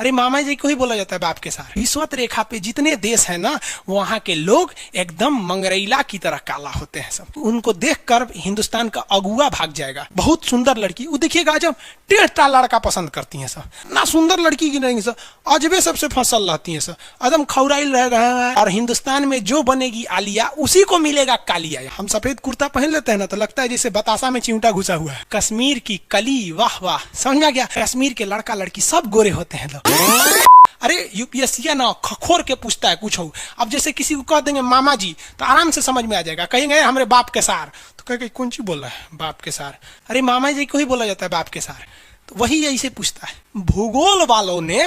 अरे मामा जी को ही बोला जाता है बाप के साथ। विषुवत रेखा पे जितने देश है ना, वहां के लोग एकदम मंगरैला की तरह काला होते हैं सब। उनको देखकर हिंदुस्तान का अगुआ भाग जाएगा। बहुत सुंदर लड़की, वो देखिएगा जब टेढ़ा लड़का पसंद करती है सब, ना सुंदर लड़की की नहीं सब, अजबे सबसे फसल रहती है सब, एकदम खौराइल रह रहा है। और हिंदुस्तान में जो बनेगी आलिया, उसी को मिलेगा कालिया। हम सफेद कुर्ता पहन लेते हैं ना, तो लगता है जैसे बतासा में चिमटा घुसा हुआ है। कश्मीर की कली, वाह वाह, समझ में आ गया। कश्मीर के लड़का लड़की सब गोरे होते हैं लोग। अरे यूपीएससी ना खखोर के पूछता है कुछ हो। अब जैसे किसी को कह देंगे मामा जी, तो आराम से समझ में आ जाएगा। कहेंगे हमारे बाप के सार, तो कहेंगे कौन सी बोल रहा है बाप के सार। अरे मामा जी को ही बोला जाता है बाप के सार। तो वही ऐसे पूछता है। भूगोल वालों ने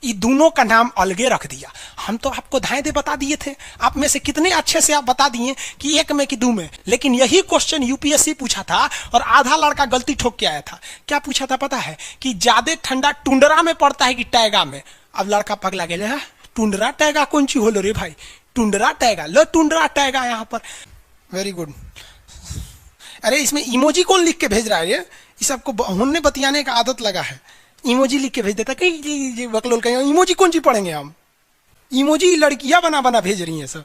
ये दोनों का नाम अलगे रख दिया। हम तो आपको धाए दे बता दिए थे, आप में से कितने अच्छे से आप बता दिए कि एक में कि दो में। लेकिन यही क्वेश्चन यूपीएससी पूछा था और आधा लड़का गलती ठोक के आया था। क्या पूछा था पता है? कि ज्यादा ठंडा टुंड्रा में पड़ता है कि टैगा में। अब लड़का पगला गया, टुंड्रा टैगा कौन सी होलो रे भाई, टुंड्रा टैगा लो, टुंड्रा टैगा यहाँ पर। Very good. अरे इसमें इमोजी कौन लिख के भेज रहा है? ये सबको हमने बतियाने का आदत लगा है, इमोजी लिख के भेज देता। कहीं बकलोल का इमोजी कौन सी पढ़ेंगे हम? इमोजी लड़कियां बना बना भेज रही हैं सब।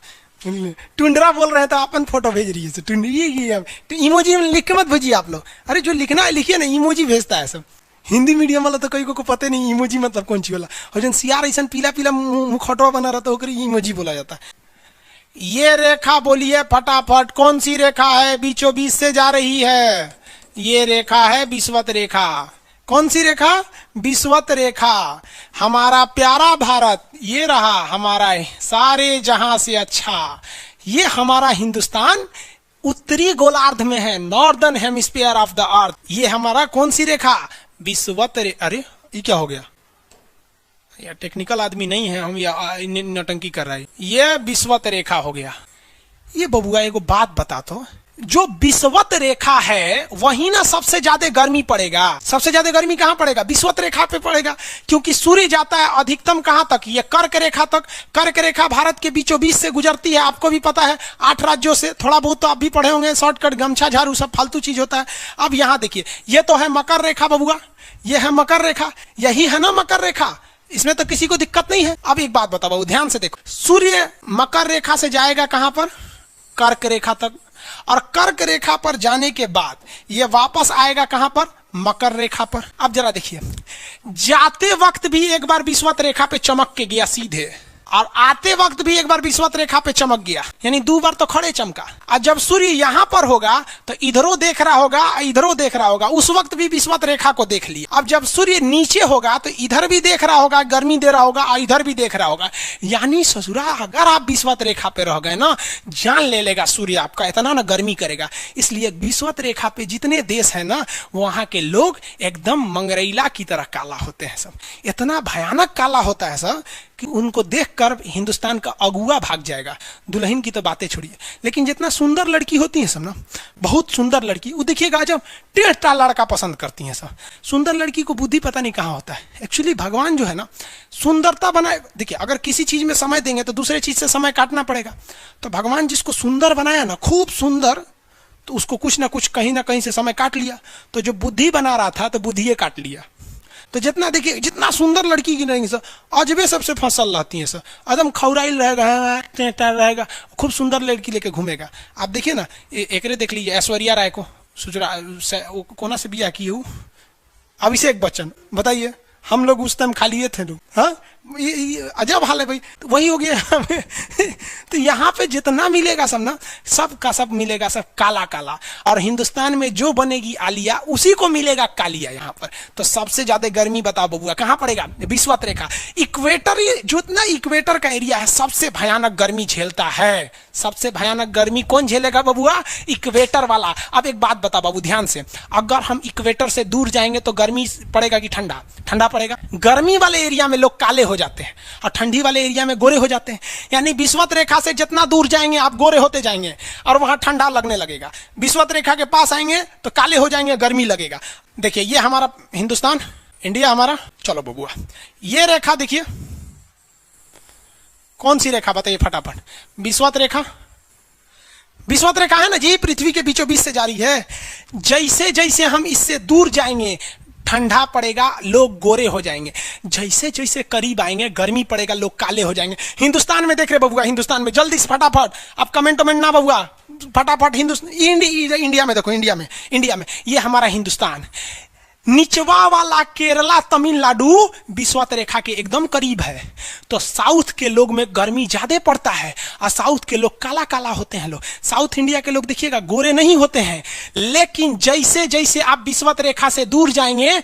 टुंड्रा बोल रहे हैं तो अपन फोटो भेज रही है। तो इमोजी लिख के मत भेजिए आप लोग। अरे जो लिखना है लिखिए ना, इमोजी भेजता है सब। हिंदी मीडियम वाला तो कई को पता नहीं इमोजी मतलब कौन सी वाला। और जन सियार ऐसा पीला पीला मुखौटवा बना रहता है, इमोजी बोला जाता है। ये रेखा बोलिए फटाफट, कौन सी रेखा है बीचों बीच से जा रही है? ये रेखा है विषुवत रेखा। कौन सी रेखा? विषुवत रेखा। हमारा प्यारा भारत ये रहा, हमारा सारे जहां से अच्छा। ये हमारा हिंदुस्तान उत्तरी गोलार्ध में है, northern hemisphere of the earth. ये हमारा कौन सी रेखा? विषुवत रेखा। अरे ये क्या हो गया यार, टेक्निकल आदमी नहीं है हम, या नौटंकी कर रहा है। ये विषुवत रेखा हो गया। ये बबुआ एगो बात बता, तो जो विषुवत रेखा है वही ना सबसे ज्यादा गर्मी पड़ेगा। सबसे ज्यादा गर्मी कहां पड़ेगा? विषुवत रेखा पे पड़ेगा, क्योंकि सूर्य जाता है अधिकतम कहां तक? ये कर्क रेखा तक। कर्क रेखा भारत के बीचों बीच से गुजरती है, आपको भी पता है। 8 राज्यों से, थोड़ा बहुत तो आप भी पढ़े होंगे, शॉर्टकट गमछा झाड़ू सब फालतू चीज होता है। अब यहां देखिए, ये तो है मकर रेखा बबुआ, ये है मकर रेखा, यही है ना मकर रेखा। इसमें तो किसी को दिक्कत नहीं है। अब एक बात बताओ, ध्यान से देखो, सूर्य मकर रेखा से जाएगा कहां पर? कर्क रेखा तक। और कर्क रेखा पर जाने के बाद ये वापस आएगा कहां पर? मकर रेखा पर। अब जरा देखिए, जाते वक्त भी एक बार विषुवत रेखा पे चमक के गया सीधे, और आते वक्त भी एक बार विषुवत रेखा पे चमक गया, यानी 2 बार तो खड़े चमका। और जब सूर्य यहां पर होगा तो इधरों देख रहा होगा, इधरों देख रहा होगा, उस वक्त भी विषुवत रेखा को देख लिया। अब जब सूर्य नीचे होगा तो इधर भी देख रहा होगा, गर्मी दे रहा होगा, और इधर भी देख रहा होगा। यानी ससुरा अगर आप विषुवत रेखा पे रह गए ना, जान ले लेगा सूर्य आपका, इतना ना गर्मी करेगा। इसलिए विषुवत रेखा पे जितने देश है ना, वहां के लोग एकदम मंगरैला की तरह काला होते हैं सब। इतना भयानक काला होता है सब कि उनको देखकर हिंदुस्तान का अगुआ भाग जाएगा। दुल्हन की तो बातें छोड़िए, लेकिन जितना सुंदर लड़की होती है सब ना, बहुत सुंदर लड़की, वो देखिएगा जब टेढ़ा लड़का पसंद करती है सब। सुंदर लड़की को बुद्धि पता नहीं कहाँ होता है। एक्चुअली भगवान जो है ना, सुंदरता बनाए। देखिए, अगर किसी चीज में समय देंगे तो दूसरे चीज से समय काटना पड़ेगा। तो भगवान जिसको सुंदर बनाया ना, खूब सुंदर, तो उसको कुछ ना कुछ कहीं ना कहीं से समय काट लिया। तो जो बुद्धि बना रहा था तो बुद्धि काट लिया। तो जितना देखिए, जितना सुंदर लड़की की रहेंगी सर, अजबे सबसे फसल रहती है सर, एकदम खौराइल रहेगा, खूब सुंदर लड़की लेके घूमेगा। आप देखिए ना, एक देख लीजिए, ऐश्वर्या राय को कोना से बिया की हूँ, अभिषेक बच्चन, बताइए हम लोग उस टाइम खाली थे लोग। हाँ, ये अजब हाल है भाई। तो वही हो गया। तो यहाँ पे जितना मिलेगा सब ना, सब का सब मिलेगा, सब काला काला। और हिंदुस्तान में जो बनेगी आलिया, उसी को मिलेगा कालिया यहाँ पर। तो सबसे ज्यादा गर्मी बताओ बबुआ कहाँ पड़ेगा? विषुवत रेखा। इक्वेटर, जितना इक्वेटर का एरिया है, सबसे भयानक गर्मी झेलता है। सबसे भयानक गर्मी कौन झेलेगा बबुआ? इक्वेटर वाला। अब एक बात बता बाबू ध्यान से, अगर हम इक्वेटर से दूर जाएंगे तो गर्मी पड़ेगा कि ठंडा? ठंडा पड़ेगा। गर्मी वाले एरिया में लोग काले हो जाते हैं और ठंडी वाले एरिया में गोरे हो जाते हैं। यानी विषुवत रेखा से जितना दूर जाएंगे आप गोरे होते जाएंगे और वहां ठंडा लगने लगेगा। विषुवत रेखा के पास आएंगे तो काले हो जाएंगे, गर्मी लगेगा। देखिए, ये हमारा हिंदुस्तान, इंडिया हमारा। चलो बबुआ, ये रेखा देखिए, कौन सी रेखा बताइए फटाफट? विषुवत रेखा। विषुवत रेखा है ना जी, पृथ्वी के बीचों बीच से जारी है। जैसे जैसे हम इससे दूर जाएंगे, ठंडा पड़ेगा लोग गोरे हो जाएंगे, जैसे जैसे करीब आएंगे गर्मी पड़ेगा लोग काले हो जाएंगे। हिंदुस्तान में देख रहे बबुआ, हिंदुस्तान में जल्दी से फटाफट, अब कमेंट ना बबुआ, फटाफट हिंदुस्तान, इंडिया में देखो, इंडिया में ये हमारा हिंदुस्तान, निचवा वाला केरला तमिलनाडु विषुवत रेखा के एकदम करीब है। तो साउथ के लोग में गर्मी ज्यादा पड़ता है और साउथ के लोग काला काला होते हैं। लोग साउथ इंडिया के लोग देखिएगा गोरे नहीं होते हैं, लेकिन जैसे जैसे आप विषुवत रेखा से दूर जाएंगे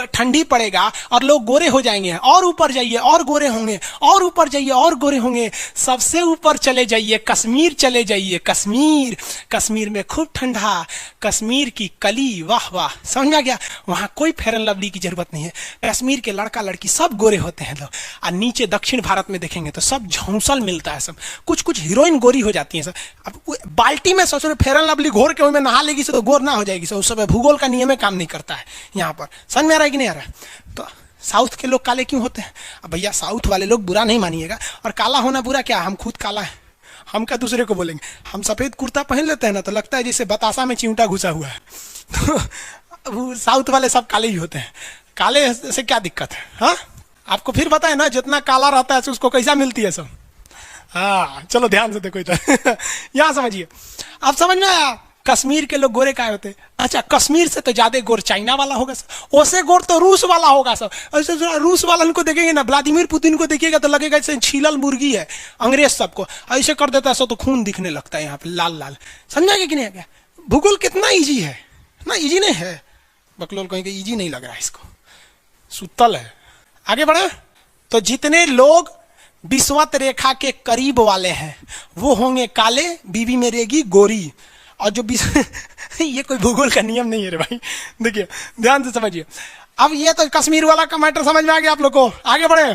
ठंडी पड़ेगा और लोग गोरे हो जाएंगे, और ऊपर जाइए और गोरे होंगे, और ऊपर जाइए और गोरे होंगे। सबसे ऊपर चले जाइए, कश्मीर चले जाइए, कश्मीर में खूब ठंडा, कश्मीर की कली, वाह वाह, समझ में आ गया। वहां कोई फेयर एंड लवली की जरूरत नहीं है, कश्मीर के लड़का लड़की सब गोरे होते हैं लोग। और नीचे दक्षिण भारत में देखेंगे तो सब झौंसल मिलता है, सब कुछ हीरोइन गोरी हो जाती हैं सब। अब बाल्टी में सोचो फेयर एंड लवली घोर के में नहा लेगी तो गोर ना हो जाएगी, उस समय भूगोल का नियम काम नहीं करता है यहाँ पर। समझ में आ रहा है कि नहीं आ रहा है? तो साउथ के लोग काले क्यों होते हैं? अब भैया साउथ वाले लोग बुरा नहीं मानिएगा, और काला होना बुरा क्या, हम खुद काला है, हम क्या दूसरे को बोलेंगे। हम सफेद कुर्ता पहन लेते हैं ना तो लगता है जैसे बतासा में चिमटा घुसा हुआ है। तो साउथ वाले सब काले ही होते हैं, काले से क्या दिक्कत है? हाँ, आपको फिर बताए ना, जितना काला रहता है उसको कैसा मिलती है सब। हाँ चलो ध्यान से देखो इधर। यहाँ समझिए, आप समझ में आया कश्मीर के लोग गोरे काय होते हैं? अच्छा, कश्मीर से तो ज्यादा गोर चाइना वाला होगा सर, ओसे गोर तो रूस वाला होगा सर। ऐसे रूस वाला को देखेंगे ना, व्लादिमीर पुतिन को देखिएगा तो लगेगा जैसे छीलल मुर्गी है, अंग्रेज सबको ऐसे कर देता है सो तो खून दिखने लगता है यहाँ पे लाल लाल। समझाएगा कि नहीं? क्या भूगोल कितना ईजी है ना? ईजी नहीं है, बकलोल कहेंगे ईजी नहीं लग रहा है इसको, सुतल है। आगे बढ़े तो जितने लोग विषुवत रेखा के करीब वाले हैं वो होंगे काले, बीवी में रहेगी गोरी। और जो ये कोई भूगोल का नियम नहीं है रे भाई, देखिए ध्यान से समझिए। अब ये तो कश्मीर वाला का मैटर समझ में आ गया आप लोग को। आगे बढ़े।